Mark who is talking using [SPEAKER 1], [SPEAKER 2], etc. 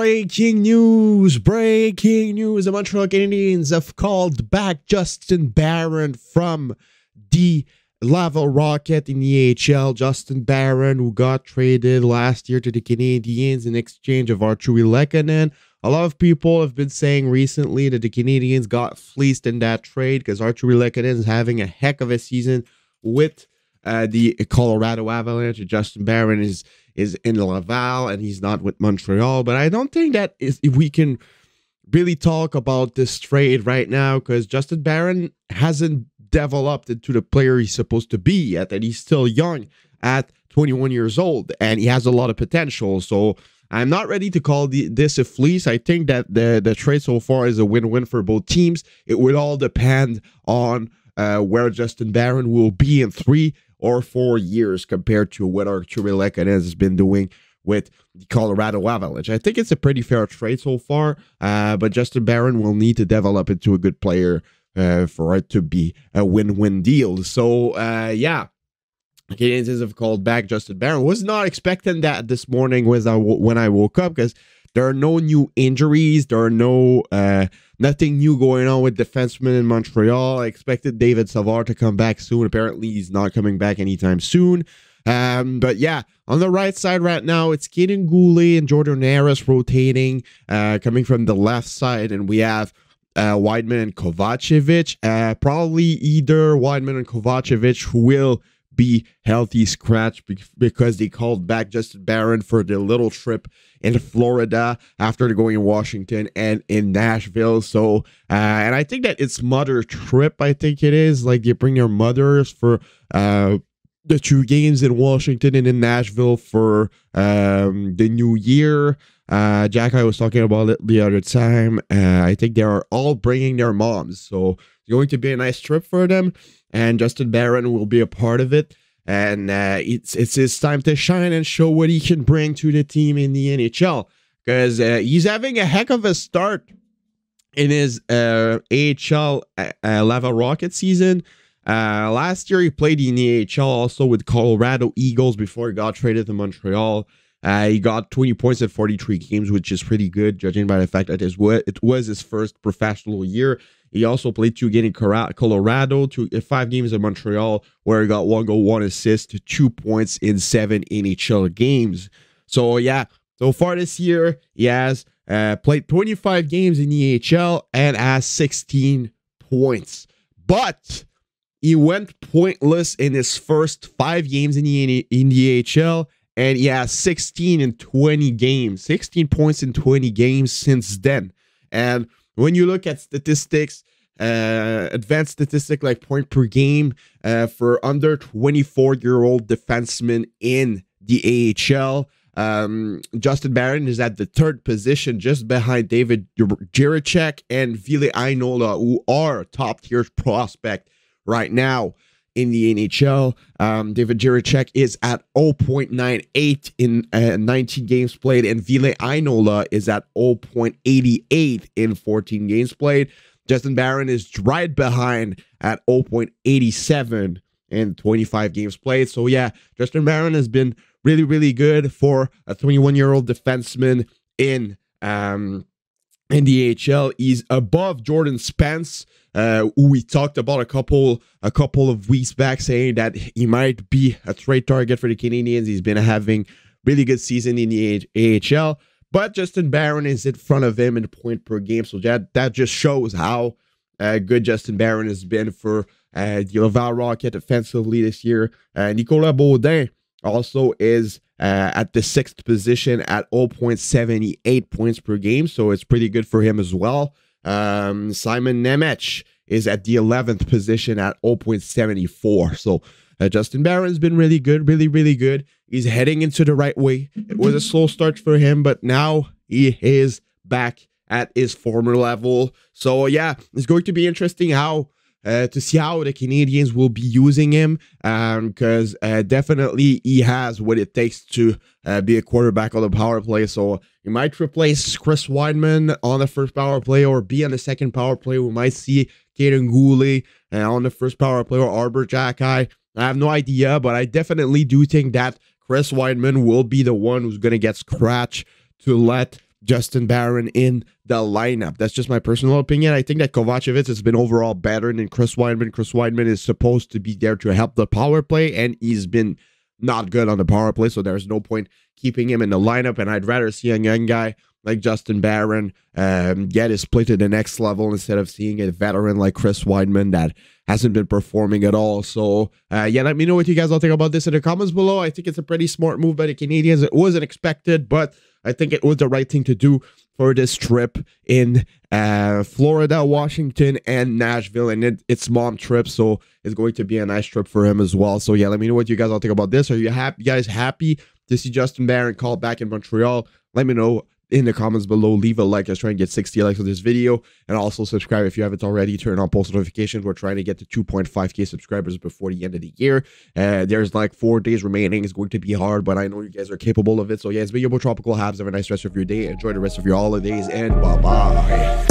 [SPEAKER 1] Breaking news! Breaking news! The Montreal Canadiens have called back Justin Barron from the Laval Rocket in the AHL. Justin Barron, who got traded last year to the Canadiens in exchange of Artturi Lehkonen. A lot of people have been saying recently that the Canadiens got fleeced in that trade because Artturi Lehkonen is having a heck of a season with the Colorado Avalanche. Justin Barron is in Laval and he's not with Montreal. But I don't think that if we can really talk about this trade right now, because Justin Barron hasn't developed into the player he's supposed to be yet, and he's still young at 21 years old, and he has a lot of potential. So I'm not ready to call this a fleece. I think that the trade so far is a win-win for both teams. It would all depend on where Justin Barron will be in 3 or 4 years compared to what Artturi Lehkonen has been doing with the Colorado Avalanche. I think it's a pretty fair trade so far, but Justin Barron will need to develop into a good player for it to be a win-win deal. So, yeah. Canadiens have called back Justin Barron. Was not expecting that this morning when I woke up, because there are no new injuries. There are no nothing new going on with defensemen in Montreal. I expected David Savard to come back soon. Apparently, he's not coming back anytime soon. But yeah, on the right side right now, it's Kaiden Guhle and Jordan Harris rotating, coming from the left side, and we have Wideman and Kovacevic. Probably either Wideman and Kovacevic will be healthy scratch because they called back Justin Barron for the little trip in Florida after going in Washington and in Nashville. So, and I think that it's mother trip. I think it is, like, they bring their mothers for the 2 games in Washington and in Nashville for the new year. Jack and I was talking about it the other time. I think they are all bringing their moms. So it's going to be a nice trip for them. And Justin Barron will be a part of it. And it's his time to shine and show what he can bring to the team in the NHL. Because he's having a heck of a start in his AHL Laval Rocket season. Last year, he played in the AHL also with Colorado Eagles before he got traded to Montreal. He got 20 points in 43 games, which is pretty good, judging by the fact that it was his first professional year. He also played 2 games in Colorado, 5 games in Montreal, where he got 1 goal, 1 assist, 2 points in 7 NHL games. So, yeah, so far this year, he has played 25 games in the AHL and has 16 points. But he went pointless in his first 5 games in the AHL, and he has 16 in 20 games, 16 points in 20 games since then. And when you look at statistics, advanced statistic like point per game for under 24-year-old defensemen in the AHL, Justin Barron is at the 3rd position, just behind David Jiricek and Ville Heinola, who are top-tier prospect right now in the NHL. David Jiricek is at 0.98 in 19 games played, and Ville Heinola is at 0.88 in 14 games played. Justin Barron is right behind at 0.87 in 25 games played. So yeah, Justin Barron has been really, really good for a 21-year-old defenseman in the AHL. He's above Jordan Spence, who we talked about a couple of weeks back, saying that he might be a trade target for the Canadiens. He's been having really good season in the AHL, but Justin Barron is in front of him in point per game. So that just shows how good Justin Barron has been for the Laval Rocket offensively this year. Nicolas Baudin also is at the 6th position at 0.78 points per game, so it's pretty good for him as well. Simon Nemec is at the 11th position at 0.74. So Justin Barron's been really good, really, really good. He's heading into the right way. It was a slow start for him, but now he is back at his former level. So yeah, it's going to be interesting to see how the Canadiens will be using him, because definitely he has what it takes to be a quarterback on the power play. So he might replace Chris Wideman on the first power play or be on the second power play. We might see Kaiden Guhle on the first power play or Arbor Jacki. I have no idea, but I definitely do think that Chris Wideman will be the one who's going to get scratched to let Justin Barron in the lineup. That's just my personal opinion. I think that Kovacevic has been overall better than Chris Weidman. Chris Weidman is supposed to be there to help the power play, and he's been not good on the power play, so there's no point keeping him in the lineup, and I'd rather see a young guy like Justin Barron get his play to the next level instead of seeing a veteran like Chris Weidman that hasn't been performing at all. So, yeah, let me know what you guys all think about this in the comments below. I think it's a pretty smart move by the Canadiens. It wasn't expected, but I think it was the right thing to do for this trip in Florida, Washington, and Nashville. And it's mom trip, so it's going to be a nice trip for him as well. So, yeah, let me know what you guys all think about this. Are you guys happy to see Justin Barron called back in Montreal? Let me know in the comments below. Leave a like. Let's try and get 60 likes on this video, and also subscribe if you haven't already. Turn on post notifications. We're trying to get to 2.5k subscribers before the end of the year. There's like 4 days remaining. It's going to be hard, but I know you guys are capable of it. So yeah, it's been your boy Tropical Habs. Have a nice rest of your day. Enjoy the rest of your holidays, and bye bye.